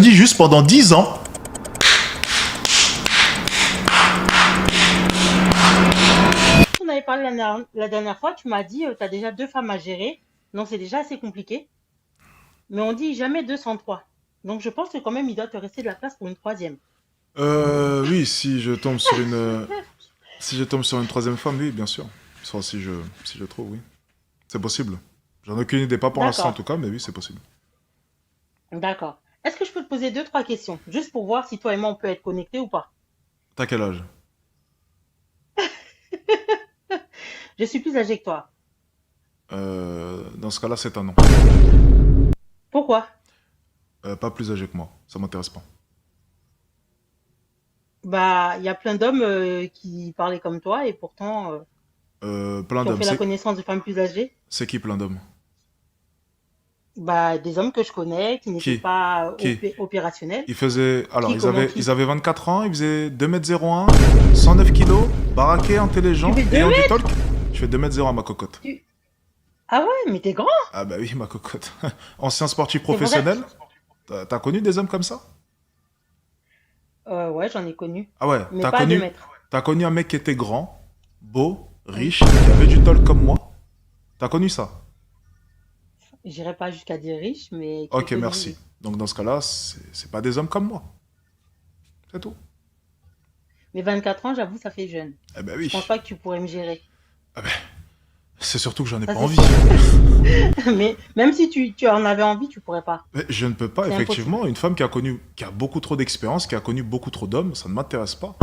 dis juste pendant 10 ans. On avait parlé la dernière fois, tu m'as dit, tu as déjà 2 femmes à gérer, donc c'est déjà assez compliqué. Mais on dit jamais 2 sans 3. Donc je pense que quand même, il doit te rester de la place pour une troisième. Oui, si je tombe sur une, si je tombe sur une troisième femme, oui, bien sûr. Soit si je trouve, oui. C'est possible. J'en ai aucune idée, pas pour l'instant en D'accord, tout cas, mais oui, c'est possible. d'accord. Est-ce que je peux te poser 2, 3 questions, juste pour voir si toi et moi on peut être connectés ou pas? T'as quel âge? Je suis plus âgée que toi. Dans ce cas-là, c'est un non. Pourquoi? Pas plus âgé que moi, ça m'intéresse pas. Bah, il y a plein d'hommes qui parlaient comme toi et pourtant Plein qui ont d'hommes, fait la connaissance de femmes plus âgées. c'est qui plein d'hommes? Bah, des hommes que je connais qui n'étaient Qui? pas Qui? opérationnels. Ils faisaient. Alors, Qui, ils comment avaient, qui? ils avaient 24 ans, ils faisaient 2,01 m, 109 kilos, baraqués, Tu intelligents, fais deux ayant du mètres? talk. Je fais 2,01 m ma cocotte. Tu... Ah ouais, mais t'es grand. Ah bah oui, ma cocotte. Ancien sportif C'est vrai. professionnel. T'as connu des hommes comme ça? Ouais, j'en ai connu. Ah ouais, Mais t'as pas à 2 connu, mètres. t'as connu un mec qui était grand, beau, Oui. riche, qui avait du talk comme moi. T'as connu ça? J'irai pas jusqu'à dire riche, mais qui est Ok, connu, merci. oui. Donc dans ce cas-là, c'est pas des hommes comme moi. C'est tout. Mais 24 ans, j'avoue, ça fait jeune. Eh ben Je pense oui. pas que tu pourrais me gérer. Ah ben, c'est surtout que j'en ai Ça, pas c'est envie. sûr. Mais même si tu en avais envie, tu pourrais pas. Mais je ne peux pas, C'est impossible. effectivement, une femme qui a beaucoup trop d'expérience, qui a connu beaucoup trop d'hommes, ça ne m'intéresse pas.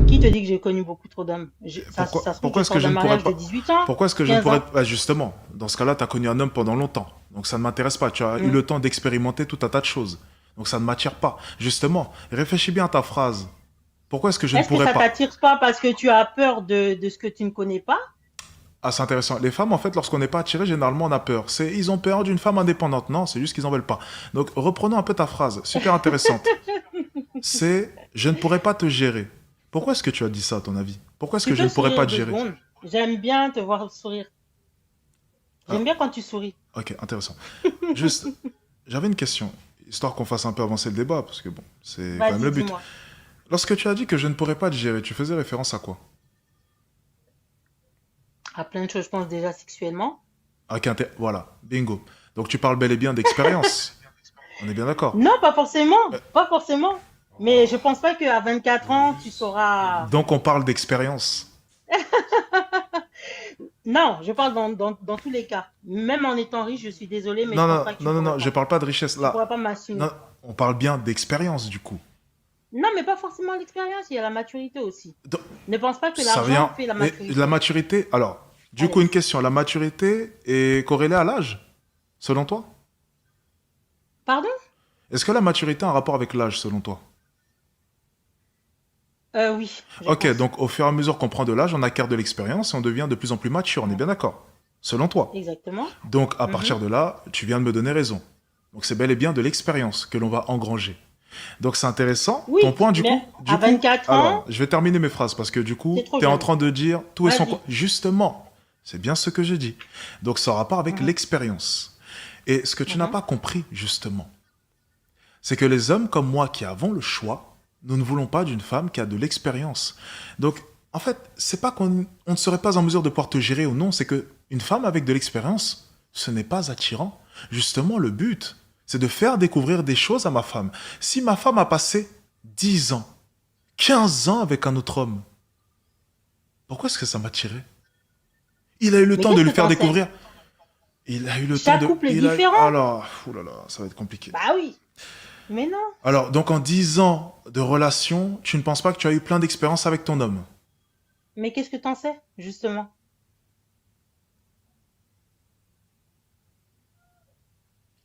Qui te dit que j'ai connu beaucoup trop d'hommes? Ça se trouve, Pourquoi je est-ce que sors je d'un ne pourrais mariage de pas, 18 ans, pourquoi est-ce que je ne 15 pourrais ans. pas, justement, dans ce cas-là, tu as connu un homme pendant longtemps, donc ça ne m'intéresse pas, tu as eu Hmm. le temps d'expérimenter tout un tas de choses, donc ça ne m'attire pas. Justement, réfléchis bien à ta phrase. Pourquoi est-ce que je ne Est-ce que pourrais ça pas? t'attire pas parce que tu as peur de ce que tu ne connais pas? Ah, c'est intéressant. Les femmes, en fait, lorsqu'on n'est pas attiré, généralement, on a peur. Ils ont peur d'une femme indépendante. Non, c'est juste qu'ils en veulent pas. Donc, reprenons un peu ta phrase, super intéressante. C'est, je ne pourrais pas te gérer. Pourquoi est-ce que tu as dit ça, à ton avis? Pourquoi est-ce que Tu je ne peux pourrais pas sourire te deux gérer? secondes. J'aime bien te voir sourire. Ah, J'aime bien quand tu souris. ok, intéressant. Juste, j'avais une question, histoire qu'on fasse un peu avancer le débat, parce que bon, c'est quand même Vas-y, le but. dis-moi. Lorsque tu as dit que je ne pourrais pas te gérer, tu faisais référence à quoi? À plein de choses, je pense déjà sexuellement. Voilà, bingo. Donc tu parles bel et bien d'expérience. On est bien d'accord. Non, pas forcément. Euh, Pas forcément. Mais je pense pas qu'à 24 ans, tu sauras. Donc on parle d'expérience. Non, je parle dans tous les cas. Même en étant riche, je suis désolée, mais je Non, pense non, pas que tu non, non, pourrais non, je pas. parle pas de richesse Tu pourrais là. pas Non, m'assumer. on parle bien d'expérience du coup. Non, mais pas forcément l'expérience, il y a la maturité aussi. Donc, Ne pense pas que ça l'argent vient. fait la Mais la maturité. maturité. Alors, du coup, Allez. une question. La maturité est corrélée à l'âge, selon toi? Pardon? Est-ce que la maturité a un rapport avec l'âge, selon toi? Oui, je Ok, pense. donc au fur et à mesure qu'on prend de l'âge, on acquiert de l'expérience et on devient de plus en plus mature, on est bien d'accord? Selon toi. Exactement. Donc à Mhm. partir de là, tu viens de me donner raison. Donc c'est bel et bien de l'expérience que l'on va engranger. Donc c'est intéressant. Ton Oui, point mais du à coup, 24 alors ans, je vais terminer mes phrases parce que du coup, c'est trop tu es en jeune. train de dire tout est son... Vas-y. Justement, c'est bien ce que je dis. Donc ça a rapport avec Mhm, l'expérience. Et ce que tu n'as mhm. pas compris, justement, c'est que les hommes comme moi qui avons le choix, nous ne voulons pas d'une femme qui a de l'expérience. Donc, en fait, c'est pas on ne serait pas en mesure de pouvoir te gérer ou non, c'est que une femme avec de l'expérience, ce n'est pas attirant. Justement, le but, c'est de faire découvrir des choses à ma femme. Si ma femme a passé 10 ans, 15 ans avec un autre homme, pourquoi est-ce que ça m'attirait? Il a eu le Mais temps de qu'est-ce lui que faire t'en sais? découvrir. Il a eu le temps Chaque de... couple est Il a... différent. Alors, oulala, ça va être compliqué. Bah oui. Mais non. Alors, donc en 10 ans de relation, tu ne penses pas que tu as eu plein d'expériences avec ton homme? Mais qu'est-ce que t'en sais, justement?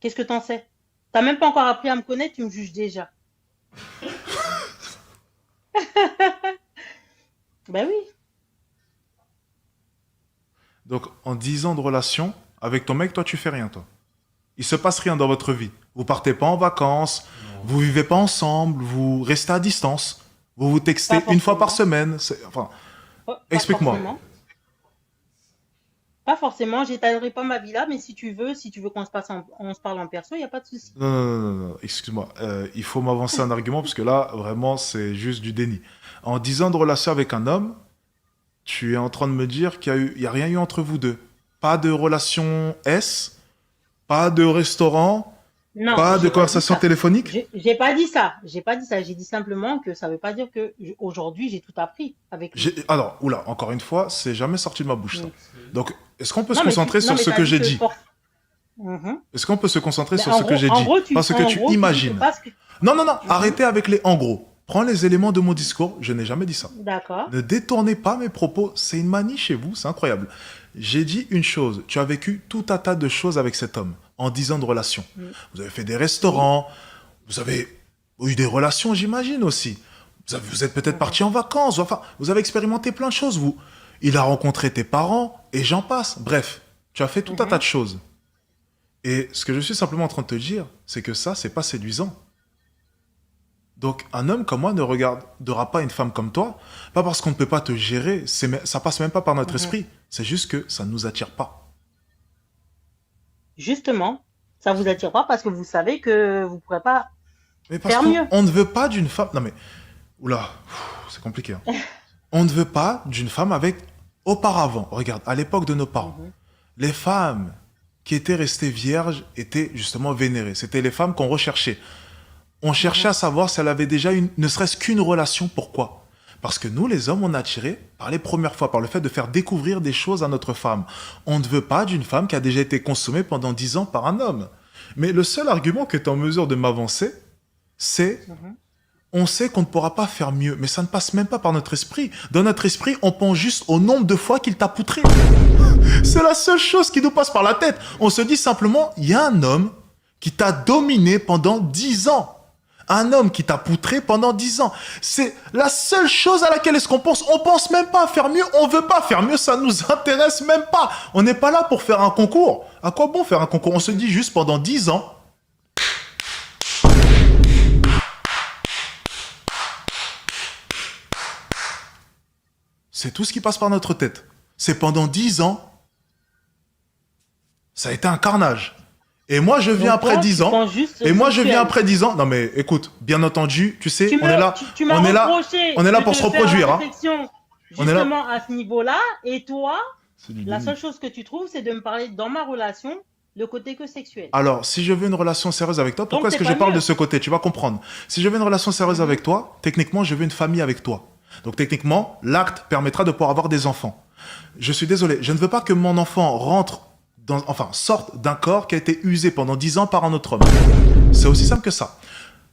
Qu'est-ce que t'en sais? T'as même pas encore appris à me connaître, tu me juges déjà. Bah oui. Donc en 10 ans de relation, avec ton mec, toi tu fais rien, toi. Il se passe rien dans votre vie. Vous partez pas en vacances, vous vivez pas ensemble, vous restez à distance, vous vous Pas textez une fois par forcément. semaine. Enfin, Pas explique-moi. forcément. Pas forcément, j'étalerai pas ma vie là, mais si tu veux on se parle en perso, il n'y a pas de souci. Non, non, non, non, non, excuse-moi. Il faut m'avancer un argument parce que là, vraiment, c'est juste du déni. En 10 ans de relation avec un homme, tu es en train de me dire il y a rien eu entre vous deux. Pas de relation S, pas de restaurant, Non, pas de j'ai pas dit conversation ça. téléphonique. J'ai pas dit ça. J'ai pas dit ça. J'ai dit simplement que ça veut pas dire que aujourd'hui j'ai tout appris avec lui. Alors, oula, encore une fois, c'est jamais sorti de ma bouche ça. Mm. Donc, est-ce qu'on peut se concentrer Non, sur mais ce t'as que dit j'ai que dit? force. Mhm. Est-ce qu'on peut se concentrer Ben, sur ce que j'ai dit? Pas ce que en tu gros, tu dis que imagines. parce que. Non, non, non, Mhm. arrêtez avec les en gros. Prends les éléments de mon discours, je n'ai jamais dit ça. D'accord. Ne détournez pas mes propos, c'est une manie chez vous, c'est incroyable. J'ai dit une chose, tu as vécu tout un tas de choses avec cet homme en 10 ans de relation. Mm. Vous avez fait des Oui. restaurants, vous avez eu des relations, j'imagine aussi. Vous êtes peut-être Mhm. parti en vacances, enfin, vous avez expérimenté plein de choses, vous. Il a rencontré tes parents, et j'en passe. Bref, tu as fait tout un tas Mhm. de choses. Et ce que je suis simplement en train de te dire, c'est que ça, c'est pas séduisant. Donc, un homme comme moi ne regardera pas une femme comme toi, pas parce qu'on ne peut pas te gérer, ça passe même pas par notre Mhm. esprit. C'est juste que ça ne nous attire pas. Justement, ça vous attire pas parce que vous savez que vous pourrez pas Mais parce faire qu'on mieux. on ne veut pas d'une femme. Non mais, oula, c'est compliqué, hein. On ne veut pas d'une femme avec. Auparavant, regarde, à l'époque de nos parents, Mhm. les femmes qui étaient restées vierges étaient justement vénérées. C'était les femmes qu'on recherchait. On cherchait Mhm. à savoir si elle avait déjà ne serait-ce qu'une relation. Pourquoi? Parce que nous, les hommes, on est attirés par les premières fois, par le fait de faire découvrir des choses à notre femme. On ne veut pas d'une femme qui a déjà été consommée pendant 10 ans par un homme. Mais le seul argument qui est en mesure de m'avancer, c'est Mhm. on sait qu'on ne pourra pas faire mieux, mais ça ne passe même pas par notre esprit. Dans notre esprit, on pense juste au nombre de fois qu'il t'a poutré. C'est la seule chose qui nous passe par la tête. On se dit simplement, il y a un homme qui t'a dominé pendant 10 ans. Un homme qui t'a poutré pendant 10 ans. C'est la seule chose à laquelle est-ce qu'on pense. On pense même pas à faire mieux. On veut pas faire mieux. Ça nous intéresse même pas. On n'est pas là pour faire un concours. À quoi bon faire un concours? On se dit juste pendant 10 ans. C'est tout ce qui passe par notre tête. C'est pendant 10 ans. Ça a été un carnage. Et moi, je viens Donc après toi, 10 tu ans. penses juste Et moi, je viens sexuel. après 10 ans. Non, mais écoute, bien entendu, tu sais, on est là. Tu m'as On est là. reproché On est là de pour te se faire la reproduire, hein. réflexion On est là. justement à ce niveau-là, et toi, C'est du la déni. seule chose que tu trouves, c'est de me parler dans ma relation, le côté que sexuel. Alors, si je veux une relation sérieuse avec toi, Donc pourquoi est-ce c'est que je pas parle de mieux. ce côté? Tu vas comprendre. Si je veux une relation sérieuse Mhm. avec toi, techniquement, je veux une famille avec toi. Donc, techniquement, l'acte permettra de pouvoir avoir des enfants. Je suis désolé, je ne veux pas que mon enfant sorte d'un corps qui a été usé pendant 10 ans par un autre homme. C'est aussi simple que ça.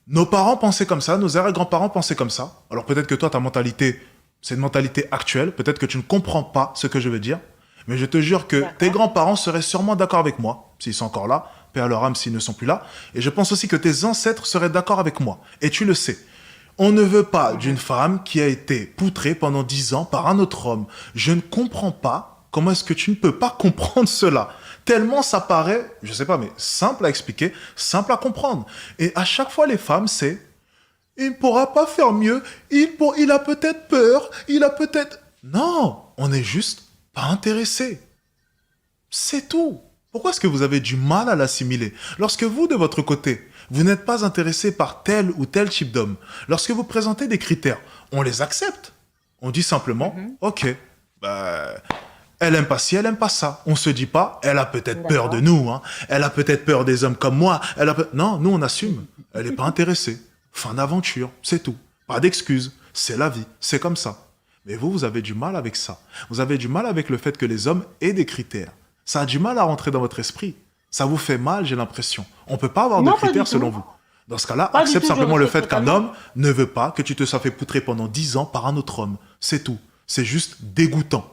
Nos parents pensaient comme ça, nos arrière-grands-parents pensaient comme ça. Alors peut-être que toi, ta mentalité, c'est une mentalité actuelle, peut-être que tu ne comprends pas ce que je veux dire, mais je te jure que tes D'accord. grands-parents seraient sûrement d'accord avec moi, s'ils sont encore là, paix à leur âme s'ils ne sont plus là, et je pense aussi que tes ancêtres seraient d'accord avec moi, et tu le sais. On ne veut pas d'une Mhm. femme qui a été poutrée pendant 10 ans par un autre homme. Je ne comprends pas comment est-ce que tu ne peux pas comprendre cela. Tellement ça paraît, je sais pas, mais simple à expliquer, simple à comprendre. Et à chaque fois, les femmes, c'est il ne pourra pas faire mieux, il a peut-être peur, il a peut-être... Non, on n'est juste pas intéressé. C'est tout. Pourquoi est-ce que vous avez du mal à l'assimiler? Lorsque vous, de votre côté, vous n'êtes pas intéressé par tel ou tel type d'homme, lorsque vous présentez des critères, on les accepte. On dit simplement, Mhm. ok, bah, elle aime pas ci, elle aime pas ça. On se dit pas, elle a peut-être peur de D'accord. nous, hein. Elle a peut-être peur des hommes comme moi. Non, nous on assume. Elle n'est pas intéressée. Fin d'aventure, c'est tout. Pas d'excuses. C'est la vie, c'est comme ça. Mais vous avez du mal avec ça. Vous avez du mal avec le fait que les hommes aient des critères. Ça a du mal à rentrer dans votre esprit. Ça vous fait mal, j'ai l'impression. On peut pas avoir de Non, pas du critères selon tout. vous. Dans ce cas-là, Pas du accepte tout, je simplement le respecte fait qu'un totalement. homme ne veut pas que tu te sois fait poutrer pendant 10 ans par un autre homme. C'est tout. C'est juste dégoûtant.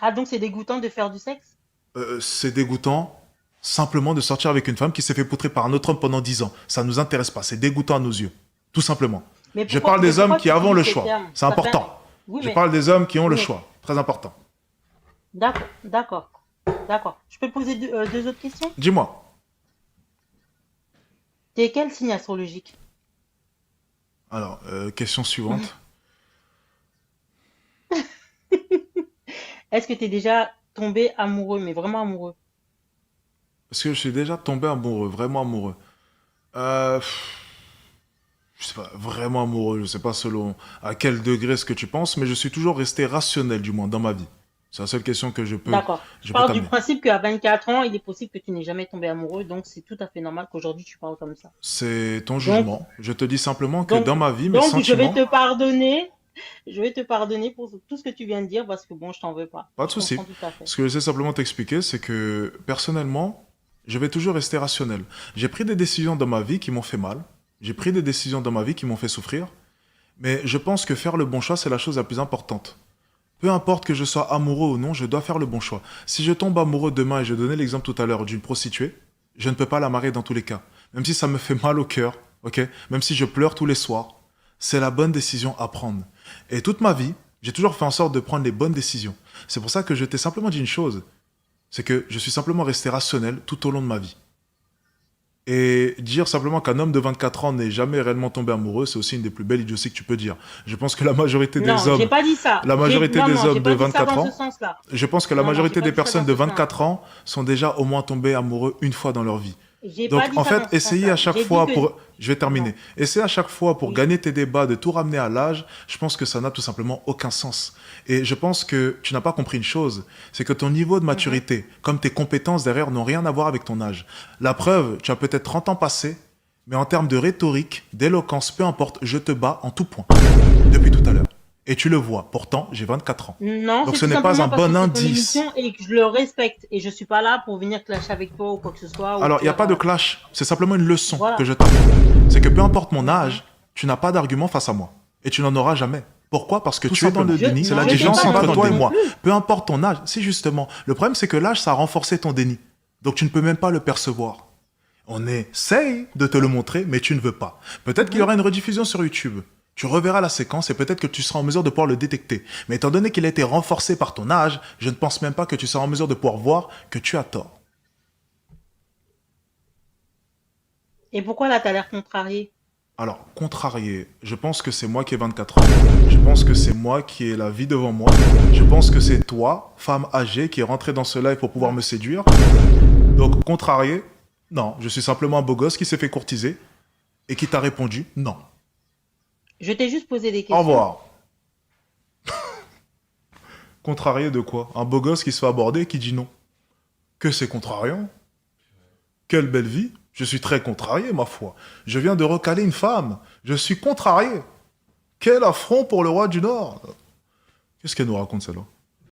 Ah, donc c'est dégoûtant de faire du sexe? C'est dégoûtant simplement de sortir avec une femme qui s'est fait poutrer par un autre homme pendant 10 ans. Ça ne nous intéresse pas. C'est dégoûtant à nos yeux. Tout simplement. Je parle Mais des hommes pourquoi qui tu avons utilises le ces choix. termes? C'est important. Oui, Je parle des hommes qui ont le oui, mais choix. Très important. d'accord, d'accord, d'accord. Je peux te poser deux autres questions? Dis-moi. T'es quel signe astrologique? Alors, question suivante. Est-ce que tu es déjà tombé amoureux, mais vraiment amoureux? Parce que je suis déjà tombé amoureux, vraiment amoureux. Pff, je sais pas, vraiment amoureux, je sais pas selon à quel degré ce que tu penses, mais je suis toujours resté rationnel, du moins, dans ma vie. C'est la seule question que D'accord. Je je peux parle du t'amener. principe qu'à 24 ans, il est possible que tu n'aies jamais tombé amoureux, donc c'est tout à fait normal qu'aujourd'hui tu parles comme ça. C'est ton Donc, jugement. Je te dis simplement que donc, dans ma vie, mes donc, sentiments, je vais te pardonner pour tout ce que tu viens de dire parce que bon, je t'en veux pas. pas de Je souci. comprends tout à fait. Ce que je sais simplement t'expliquer, c'est que personnellement, je vais toujours rester rationnel. J'ai pris des décisions dans ma vie qui m'ont fait mal. J'ai pris des décisions dans ma vie qui m'ont fait souffrir. Mais je pense que faire le bon choix, c'est la chose la plus importante. Peu importe que je sois amoureux ou non, je dois faire le bon choix. Si je tombe amoureux demain, et je donnais l'exemple tout à l'heure d'une prostituée, je ne peux pas la marier dans tous les cas. Même si ça me fait mal au cœur, ok? Même si je pleure tous les soirs, c'est la bonne décision à prendre. Et toute ma vie, j'ai toujours fait en sorte de prendre les bonnes décisions. C'est pour ça que je t'ai simplement dit une chose, c'est que je suis simplement resté rationnel tout au long de ma vie. Et dire simplement qu'un homme de 24 ans n'est jamais réellement tombé amoureux, c'est aussi une des plus belles idioties que tu peux dire. Je pense que la majorité des Non, j'ai hommes, pas dit ça. la majorité Non, des non, j'ai hommes de pas dit ça 24 dans ce ans, sens-là. je pense que la Non, non, j'ai majorité pas des dit ça personnes dans de ce sens. 24 ans sont déjà au moins tombées amoureux une fois dans leur vie. J'ai pas Donc, dit en ça fait, dans ce essayez à sens-là. chaque J'ai dit fois que pour... Je vais non. terminer. Essayez à chaque fois pour Oui. gagner tes débats de tout ramener à l'âge. Je pense que ça n'a tout simplement aucun sens. Et je pense que tu n'as pas compris une chose. C'est que ton niveau de Mhm. maturité, comme tes compétences derrière, n'ont rien à voir avec ton âge. La preuve, tu as peut-être 30 ans passés, mais en termes de rhétorique, d'éloquence, peu importe, je te bats en tout point. Depuis tout à l'heure. Et tu le vois. Pourtant, j'ai 24 ans. Non, Donc c'est ce tout n'est pas un simplement parce que bon c'est ton indice. émission et que je le respecte. Et je suis pas là pour venir clasher avec toi ou quoi que ce soit ou Alors, il n'y a dire pas de clash. C'est simplement une leçon que voilà. je t'apprends. C'est que peu importe mon Mhm. âge, tu n'as pas d'argument face à moi. Et tu n'en auras jamais. Pourquoi? Parce que Tout tu es dans le simplement. déni. C'est la Je t'ai différence pas entre demandé toi et non moi. plus. Peu importe ton âge. Si justement. Le problème, c'est que l'âge, ça a renforcé ton déni. Donc tu ne peux même pas le percevoir. On essaye de te le montrer, mais tu ne veux pas. Peut-être qu'il y Mhm. aura une rediffusion sur YouTube. Tu reverras la séquence et peut-être que tu seras en mesure de pouvoir le détecter. Mais étant donné qu'il a été renforcé par ton âge, je ne pense même pas que tu seras en mesure de pouvoir voir que tu as tort. Et pourquoi là, t'as l'air contrarié? Alors, contrarié, je pense que c'est moi qui ai 24 ans. Je pense que c'est moi qui ai la vie devant moi. Je pense que c'est toi, femme âgée, qui est rentrée dans ce live pour pouvoir me séduire. Donc, contrarié, non. Je suis simplement un beau gosse qui s'est fait courtiser et qui t'a répondu non. Je t'ai juste posé des Au questions. revoir. Contrarié de quoi? Un beau gosse qui se fait aborder et qui dit non. Que c'est contrariant? Quelle belle vie? Je suis très contrarié, ma foi. Je viens de recaler une femme. Je suis contrarié. Quel affront pour le roi du Nord. Qu'est-ce qu'elle nous raconte, celle-là?